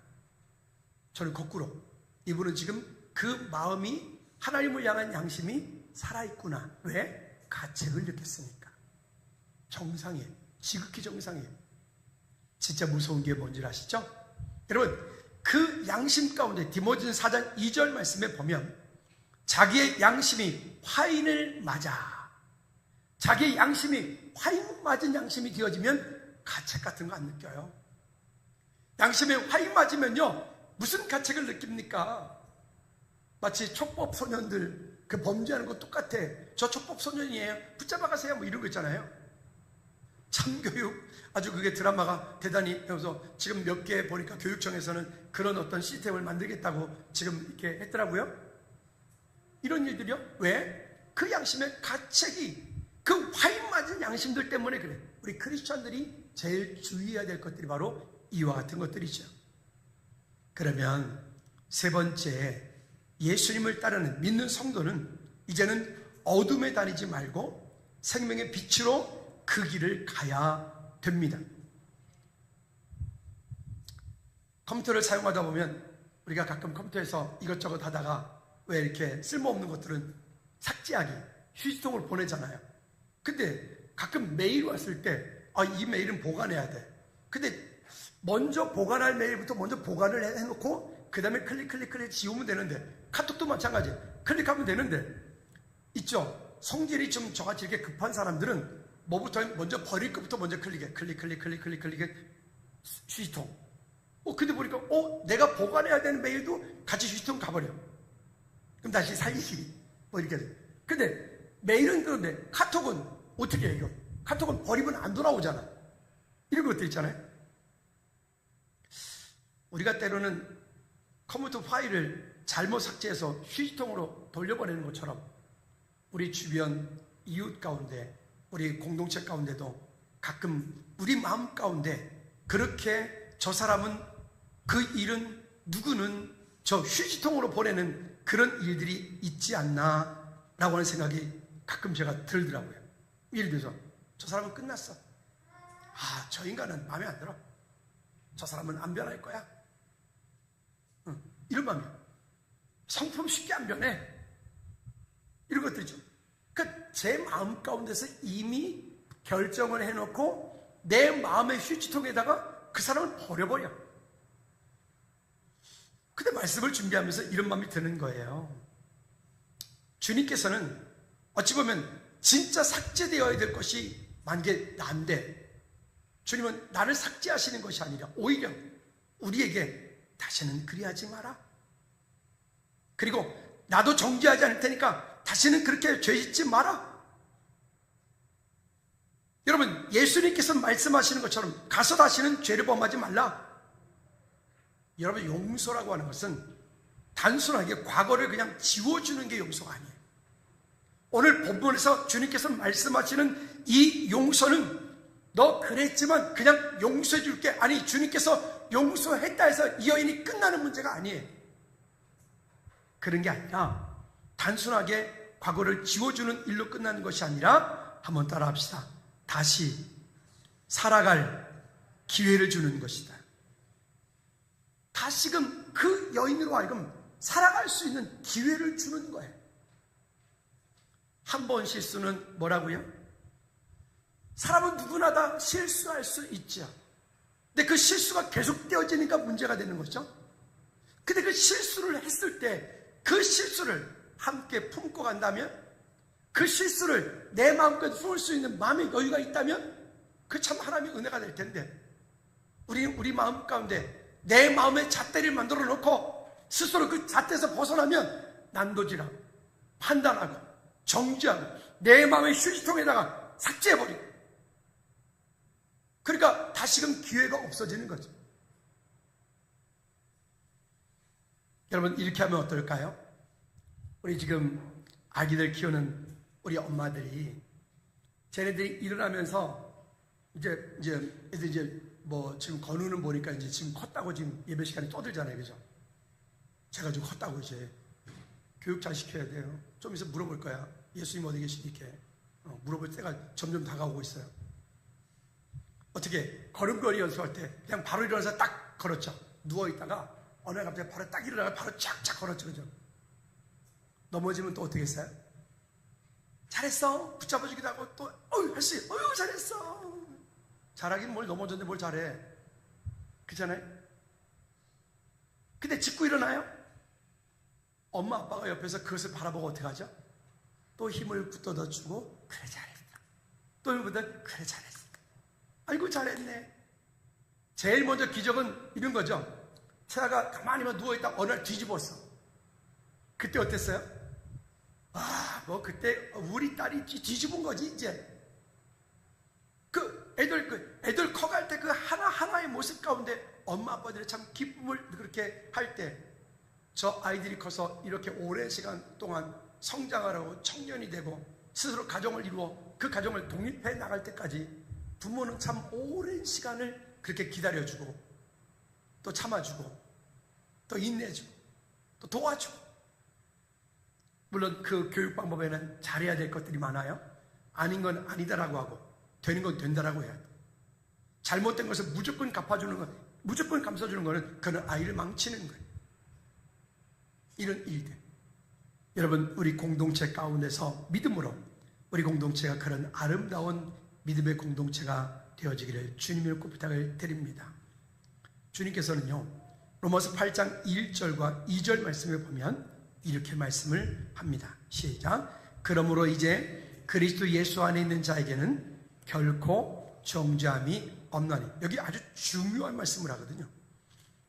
저는 거꾸로, 이분은 지금 그 마음이, 하나님을 향한 양심이 살아있구나. 왜? 가책을 느꼈으니까. 정상이에요. 지극히 정상이에요. 진짜 무서운 게 뭔지 아시죠? 여러분, 그 양심 가운데 디모데전서 4장 2절 말씀에 보면 자기의 양심이 화인을 맞아. 자기의 양심이 화인 맞은 양심이 되어지면 가책 같은 거 안 느껴요. 양심에 화인 맞으면요, 무슨 가책을 느낍니까? 마치 촉법 소년들 그 범죄하는 거 똑같아. 저 촉법 소년이에요. 붙잡아 가세요. 뭐 이런 거 있잖아요. 참교육, 아주 그게 드라마가 대단히, 그래서 지금 몇 개 보니까 교육청에서는 그런 어떤 시스템을 만들겠다고 지금 이렇게 했더라고요. 이런 일들이요. 왜? 그 양심의 가책이, 그 화인 맞은 양심들 때문에 그래. 우리 크리스천들이 제일 주의해야 될 것들이 바로 이와 같은 것들이죠. 그러면 세 번째, 예수님을 따르는 믿는 성도는 이제는 어둠에 다니지 말고 생명의 빛으로 그 길을 가야 됩니다. 컴퓨터를 사용하다 보면 우리가 가끔 컴퓨터에서 이것저것 하다가 왜 이렇게 쓸모없는 것들은 삭제하기, 휴지통을 보내잖아요. 근데 가끔 메일 왔을 때 이 메일은 보관해야 돼. 근데 먼저 보관할 메일부터 먼저 보관을 해놓고 그 다음에 클릭 지우면 되는데, 카톡도 마찬가지. 클릭하면 되는데, 있죠? 성질이 좀 저같이 이렇게 급한 사람들은 뭐부터 먼저 버릴 것부터 먼저 클릭해. 클릭해. 휴지통. 근데 보니까 내가 보관해야 되는 메일도 같이 휴지통 가버려. 그럼 다시 살리기 뭐 이렇게 돼. 근데 메일은 그런데 카톡은 어떻게 해? 이거 카톡은 버리면 안 돌아오잖아. 이런 것도 있잖아요. 우리가 때로는 컴퓨터 파일을 잘못 삭제해서 휴지통으로 돌려보내는 것처럼 우리 주변 이웃 가운데, 우리 공동체 가운데도 가끔 우리 마음 가운데 그렇게 저 사람은, 그 일은, 누구는 저 휴지통으로 보내는 그런 일들이 있지 않나 라고 하는 생각이 가끔 제가 들더라고요. 예를 들어서 저 사람은 끝났어. 저 인간은 마음에 안 들어. 저 사람은 안 변할 거야. 이런 마음이에요. 성품 쉽게 안 변해. 이런 것들이죠. 그러니까 제 마음 가운데서 이미 결정을 해놓고 내 마음의 휴지통에다가 그 사람을 버려버려. 근데 말씀을 준비하면서 이런 마음이 드는 거예요. 주님께서는 어찌 보면 진짜 삭제되어야 될 것이 만개 난데, 주님은 나를 삭제하시는 것이 아니라 오히려 우리에게 다시는 그리하지 마라. 그리고 나도 정죄하지 않을 테니까 다시는 그렇게 죄 짓지 마라. 여러분, 예수님께서 말씀하시는 것처럼 가서 다시는 죄를 범하지 말라. 여러분, 용서라고 하는 것은 단순하게 과거를 그냥 지워주는 게 용서가 아니에요. 오늘 본문에서 주님께서 말씀하시는 이 용서는 너 그랬지만 그냥 용서해 줄게, 아니 주님께서 용서했다 해서 이 여인이 끝나는 문제가 아니에요. 그런 게 아니라 단순하게 과거를 지워주는 일로 끝나는 것이 아니라, 한번 따라 합시다. 다시 살아갈 기회를 주는 것이다. 다시금 그 여인으로 하여금 살아갈 수 있는 기회를 주는 거예요. 한 번 실수는 뭐라고요? 사람은 누구나 다 실수할 수 있죠. 근데 그 실수가 계속되어지니까 문제가 되는 거죠. 근데 그 실수를 했을 때 그 실수를 함께 품고 간다면, 그 실수를 내 마음껏 품을 수 있는 마음의 여유가 있다면 그 참 하나님의 은혜가 될 텐데, 우리 마음 가운데 내 마음의 잣대를 만들어 놓고 스스로 그 잣대에서 벗어나면 난도질하고 판단하고 정죄하고 내 마음의 휴지통에다가 삭제해버리고, 그러니까 다시금 기회가 없어지는 거죠. 여러분, 이렇게 하면 어떨까요? 우리 지금 아기들 키우는 우리 엄마들이, 쟤네들이 일어나면서 이제 뭐 지금 건우는 보니까 이제 지금 컸다고 지금 예배 시간에 떠들잖아요, 그죠? 제가 좀 컸다고 이제 교육 잘 시켜야 돼요. 좀 있으면 물어볼 거야. 예수님 어디 계시니까 물어볼 때가 점점 다가오고 있어요. 어떻게 걸음걸이 연습할 때 그냥 바로 일어나서 딱 걸었죠. 누워있다가 어느 날 갑자기 바로 딱 일어나서 바로 쫙쫙 걸었죠. 그죠? 넘어지면 또 어떻게 했어요? 잘했어. 붙잡아주기도 하고 또 할 수 있어. 잘했어. 잘하긴 뭘 넘어졌는데 뭘 잘해. 그렇잖아요? 근데 짚고 일어나요? 엄마 아빠가 옆에서 그것을 바라보고 어떻게 하죠? 또 힘을 붙어넣어주고 그래 잘했어. 또 힘을 붙어 그래 잘했어. 아이고 잘했네. 제일 먼저 기적은 이런 거죠. 태아가 가만히만 누워있다 어느 날 뒤집었어. 그때 어땠어요? 뭐 그때 우리 딸이 뒤집은 거지 이제. 애들 커갈 때 그 하나하나의 모습 가운데 엄마 아빠들이 참 기쁨을 그렇게 할 때 저 아이들이 커서 이렇게 오랜 시간 동안 성장하라고 청년이 되고 스스로 가정을 이루어 그 가정을 독립해 나갈 때까지 부모는 참 오랜 시간을 그렇게 기다려주고 또 참아주고 또 인내주고 또 도와주고. 물론 그 교육 방법에는 잘해야 될 것들이 많아요. 아닌 건 아니다라고 하고 되는 건 된다라고 해야 돼. 잘못된 것을 무조건 갚아주는 건, 무조건 감싸주는 거는 그는 아이를 망치는 거예요. 이런 일들. 여러분, 우리 공동체 가운데서 믿음으로 우리 공동체가 그런 아름다운 믿음의 공동체가 되어지기를 주님의 꼭 부탁을 드립니다. 주님께서는요, 로마서 8장 1절과 2절 말씀을 보면 이렇게 말씀을 합니다. 시작. 그러므로 이제 그리스도 예수 안에 있는 자에게는 결코 정죄함이 없나니. 여기 아주 중요한 말씀을 하거든요.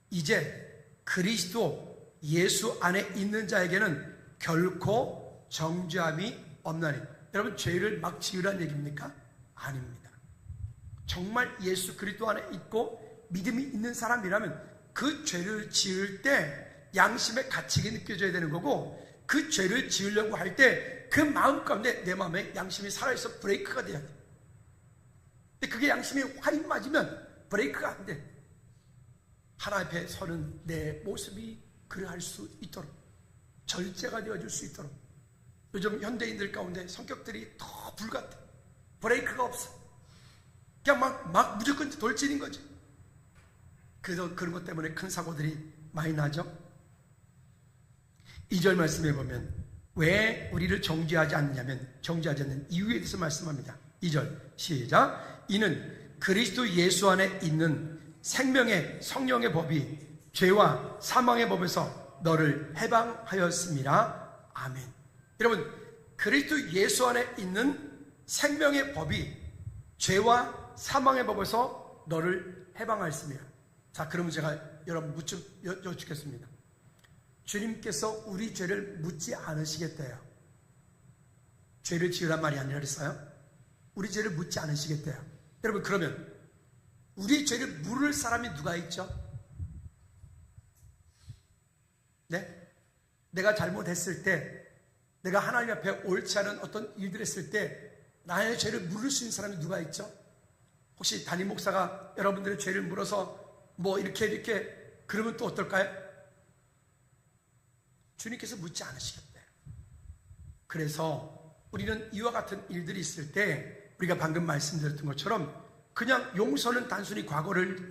이제 그리스도 예수 안에 있는 자에게는 결코 정죄함이 없나니. 여러분, 죄를 막 지으라는 얘기입니까? 아닙니다. 정말 예수 그리스도 안에 있고 믿음이 있는 사람이라면 그 죄를 지을 때 양심의 가책이 느껴져야 되는 거고, 그 죄를 지으려고 할 때 그 마음 가운데 내 마음에 양심이 살아있어 브레이크가 돼야 돼. 근데 그게 양심이 화인 맞으면 브레이크가 안 돼. 하나님 앞에 서는 내 모습이 그러할 수 있도록, 절제가 되어줄 수 있도록. 요즘 현대인들 가운데 성격들이 더 불같아. 브레이크가 없어. 그냥 막 무조건 돌진인 거지. 그래서 그런 것 때문에 큰 사고들이 많이 나죠. 2절 말씀해 보면 왜 우리를 정죄하지 않느냐면 정죄하지 않는 이유에 대해서 말씀합니다. 2절 시작. 이는 그리스도 예수 안에 있는 생명의 성령의 법이 죄와 사망의 법에서 너를 해방하였습니다. 아멘. 여러분, 그리스도 예수 안에 있는 생명의 법이 죄와 사망의 법에서 너를 해방하였습니다. 자, 그러면 제가 여러분 여쭙겠습니다. 주님께서 우리 죄를 묻지 않으시겠대요. 죄를 지으란 말이 아니라 그랬어요. 우리 죄를 묻지 않으시겠대요. 여러분, 그러면 우리 죄를 물을 사람이 누가 있죠? 네? 내가 잘못했을 때, 내가 하나님 앞에 옳지 않은 어떤 일들을 했을 때 나의 죄를 물을 수 있는 사람이 누가 있죠? 혹시 담임 목사가 여러분들의 죄를 물어서 뭐 이렇게 그러면 또 어떨까요? 주님께서 묻지 않으시겠대요. 그래서 우리는 이와 같은 일들이 있을 때 우리가 방금 말씀드렸던 것처럼 그냥 용서는 단순히 과거를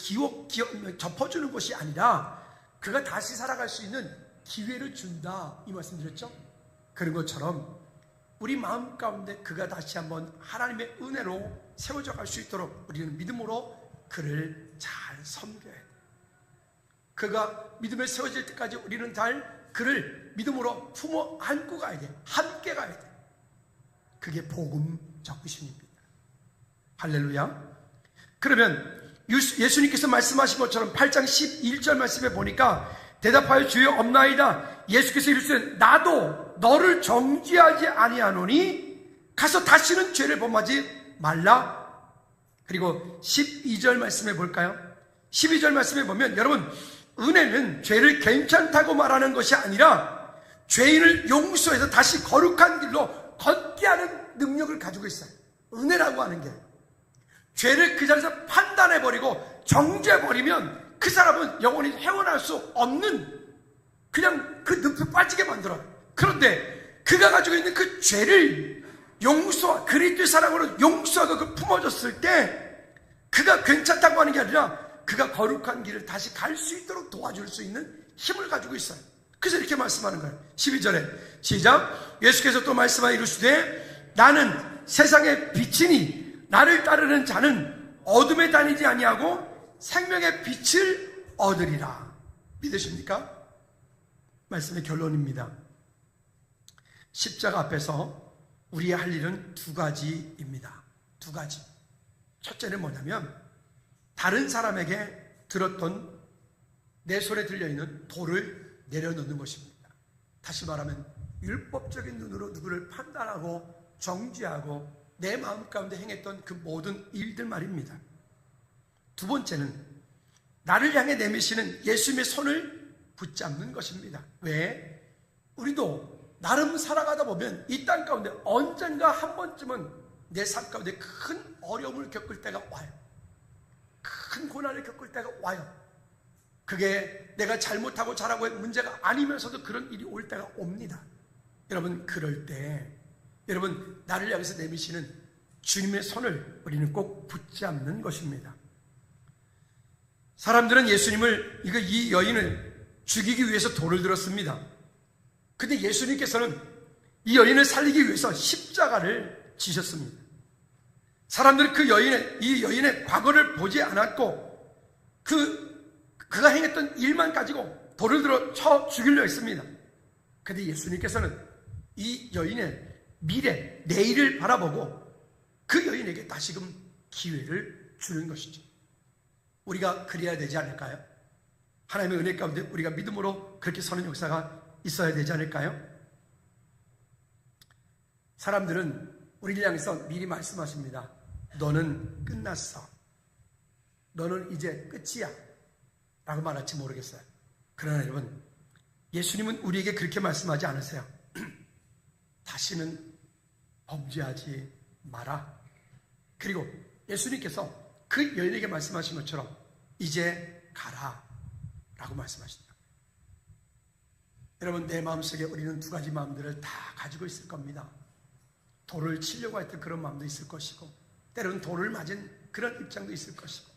덮어주는 것이 아니라 그가 다시 살아갈 수 있는 기회를 준다, 이 말씀드렸죠? 그런 것처럼 우리 마음 가운데 그가 다시 한번 하나님의 은혜로 세워져 갈 수 있도록 우리는 믿음으로 그를 잘 섬겨야 돼. 그가 믿음에 세워질 때까지 우리는 그를 믿음으로 품어 안고 가야 돼. 함께 가야 돼. 그게 복음 적으심입니다. 할렐루야. 그러면 예수님께서 말씀하신 것처럼 8장 11절 말씀에 보니까 대답하여 주여 없나이다. 예수께서 이르시되 나도 너를 정죄하지 아니하노니 가서 다시는 죄를 범하지 말라. 그리고 12절 말씀에 볼까요? 12절 말씀에 보면 여러분, 은혜는 죄를 괜찮다고 말하는 것이 아니라 죄인을 용서해서 다시 거룩한 길로 걷게 하는 능력을 가지고 있어요. 은혜라고 하는 게 죄를 그 자리에서 판단해버리고 정죄해버리면 그 사람은 영원히 헤어날 수 없는, 그냥 그 늪에 빠지게 만들어요. 그런데 그가 가지고 있는 그 죄를 용서와 그리스도의 사랑으로 용서하고 그 품어줬을 때 그가 괜찮다고 하는 게 아니라 그가 거룩한 길을 다시 갈 수 있도록 도와줄 수 있는 힘을 가지고 있어요. 그래서 이렇게 말씀하는 거예요. 12절에 시작. 예수께서 또 말씀하여 이르시되 나는 세상의 빛이니 나를 따르는 자는 어둠에 다니지 아니하고 생명의 빛을 얻으리라. 믿으십니까? 말씀의 결론입니다. 십자가 앞에서 우리의 할 일은 두 가지입니다. 두 가지. 첫째는 뭐냐면 다른 사람에게 들었던 내 손에 들려있는 돌을 내려놓는 것입니다. 다시 말하면 율법적인 눈으로 누구를 판단하고 정죄하고 내 마음 가운데 행했던 그 모든 일들 말입니다. 두 번째는 나를 향해 내미시는 예수님의 손을 붙잡는 것입니다. 왜? 우리도 나름 살아가다 보면 이 땅 가운데 언젠가 한 번쯤은 내 삶 가운데 큰 어려움을 겪을 때가 와요. 큰 고난을 겪을 때가 와요. 그게 내가 잘못하고 잘하고의 문제가 아니면서도 그런 일이 올 때가 옵니다. 여러분, 그럴 때 여러분 나를 향해서 내미시는 주님의 손을 우리는 꼭 붙잡는 것입니다. 사람들은 예수님을 이 여인을 죽이기 위해서 돌을 들었습니다. 근데 예수님께서는 이 여인을 살리기 위해서 십자가를 지셨습니다. 사람들은 이 여인의 과거를 보지 않았고 그가 행했던 일만 가지고 돌을 들어 쳐 죽이려 했습니다. 근데 예수님께서는 이 여인의 미래, 내일을 바라보고 그 여인에게 다시금 기회를 주는 것이죠. 우리가 그래야 되지 않을까요? 하나님의 은혜 가운데 우리가 믿음으로 그렇게 서는 역사가 있어야 되지 않을까요? 사람들은 우리를 향해서 미리 말씀하십니다. 너는 끝났어. 너는 이제 끝이야. 라고 말할지 모르겠어요. 그러나 여러분, 예수님은 우리에게 그렇게 말씀하지 않으세요. 다시는 범죄하지 마라. 그리고 예수님께서 그 여인에게 말씀하신 것처럼 이제 가라 라고 말씀하신다. 여러분, 내 마음속에 우리는 두 가지 마음들을 다 가지고 있을 겁니다. 돌을 치려고 했던 그런 마음도 있을 것이고, 때로는 돌을 맞은 그런 입장도 있을 것이고,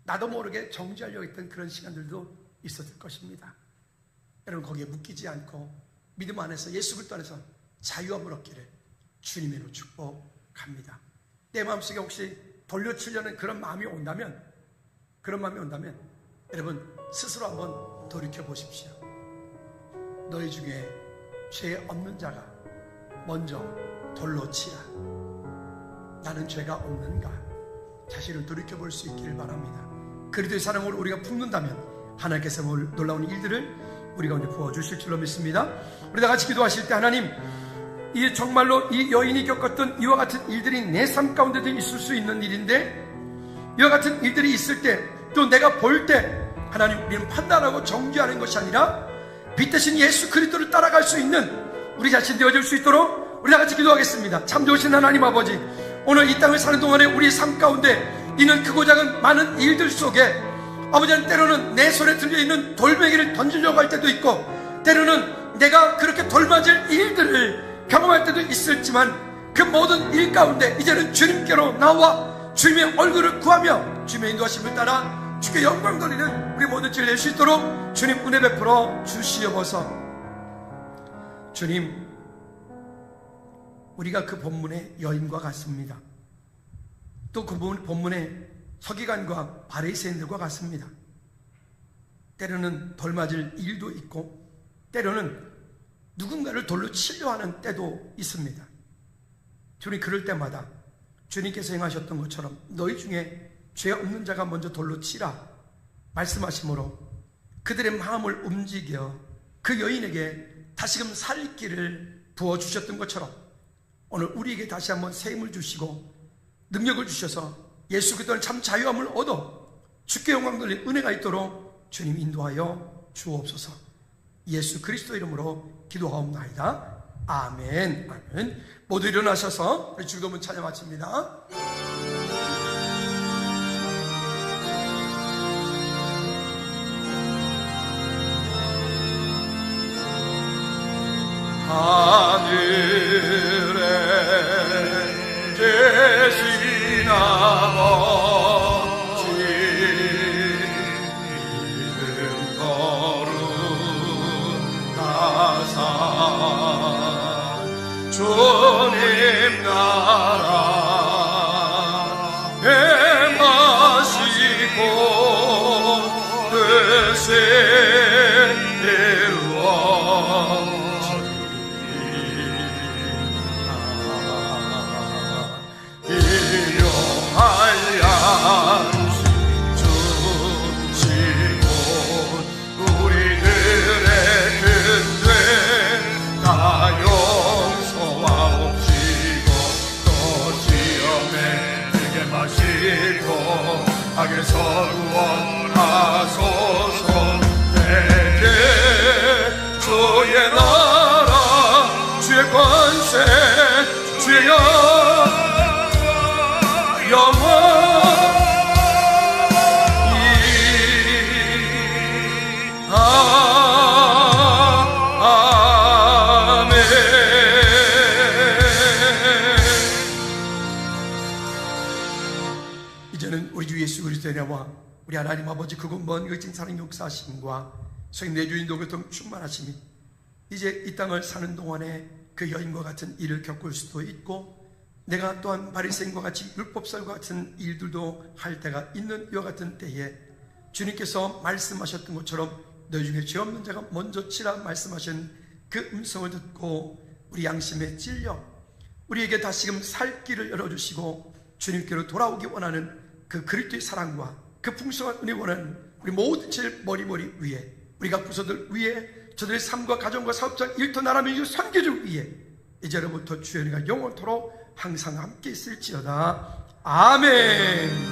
나도 모르게 정죄하려고 했던 그런 시간들도 있었을 것입니다. 여러분, 거기에 묶이지 않고 믿음 안에서 예수 그리스도 안에서 자유함을 얻기를 주님으로 축복합니다. 내 마음속에 혹시 돌려치려는 그런 마음이 온다면 여러분 스스로 한번 돌이켜 보십시오. 너희 중에 죄 없는 자가 먼저 돌로 치라. 나는 죄가 없는가? 자신을 돌이켜볼 수 있기를 바랍니다. 그리스도의 사랑으로 우리가 품는다면 하나님께서 놀라운 일들을 우리 가운데 부어주실 줄로 믿습니다. 우리 다 같이 기도하실 때 하나님, 이 정말로 이 여인이 겪었던 이와 같은 일들이 내 삶 가운데도 있을 수 있는 일인데, 이와 같은 일들이 있을 때 또 내가 볼 때 하나님, 우리는 판단하고 정죄하는 것이 아니라 빛 대신 예수 그리스도를 따라갈 수 있는 우리 자신 되어질 수 있도록 우리 다 같이 기도하겠습니다. 참 좋으신 하나님 아버지, 오늘 이 땅을 사는 동안에 우리의 삶 가운데 있는 크고 작은 많은 일들 속에 아버지는 때로는 내 손에 들려있는 돌멩이를 던지려고 할 때도 있고, 때로는 내가 그렇게 돌맞을 일들을 경험할 때도 있을지만, 그 모든 일 가운데 이제는 주님께로 나와 주님의 얼굴을 구하며 주님의 인도하심을 따라 주께 영광 돌리는 우리 모든 질 낼 수 있도록 주님 은혜 베풀어 주시옵소서. 주님, 우리가 그 본문의 여인과 같습니다. 또 그 본문의 서기관과 바리새인들과 같습니다. 때로는 돌 맞을 일도 있고, 때로는 누군가를 돌로 치려 하는 때도 있습니다. 주님, 그럴 때마다 주님께서 행하셨던 것처럼 너희 중에 죄 없는 자가 먼저 돌로 치라 말씀하심으로 그들의 마음을 움직여 그 여인에게 다시금 살 길을 부어주셨던 것처럼 오늘 우리에게 다시 한번 새 힘을 주시고 능력을 주셔서 예수 그리스도는 참 자유함을 얻어 주께 영광 돌릴 은혜가 있도록 주님 인도하여 주옵소서. 예수 그리스도 이름으로 기도하옵나이다. 아멘. 아멘. 모두 일어나셔서 우리 주기도문 찬양 마칩니다. 아멘. 대신 아버지 이름 거룩하사 주님 나라 행하시고 뜻을 이루어지리라. 일용할 양식 주시고 우리들의 근죄 다 용서하옵시고 또 시험에 들게 마시고 악에서 구원하소서. 내게 주의 나라 주의 관세 주의 아멘. 이제는 우리 주 예수 그리스도의 은혜와 우리 하나님 아버지 그곳 먼 거친 사랑 역사하심과 성령 내주인도 교통 충만하심이 이제 이 땅을 사는 동안에 그 여인과 같은 일을 겪을 수도 있고 내가 또한 바리새인과 같이 율법설과 같은 일들도 할 때가 있는 이와 같은 때에 주님께서 말씀하셨던 것처럼 너희 중에 죄 없는 자가 먼저 치라 말씀하신 그 음성을 듣고 우리 양심에 찔려 우리에게 다시금 살 길을 열어주시고 주님께로 돌아오기 원하는 그 그리스도의 사랑과 그 풍성한 은혜 원하는 우리 모든 죄를 머리머리 위에 우리 각 부서들 위에 저들의 삶과 가정과 사업장 일터 나라 민족 선교를 위해 이제로부터 주의 은혜가 영원토록 항상 함께 있을지어다. 아멘.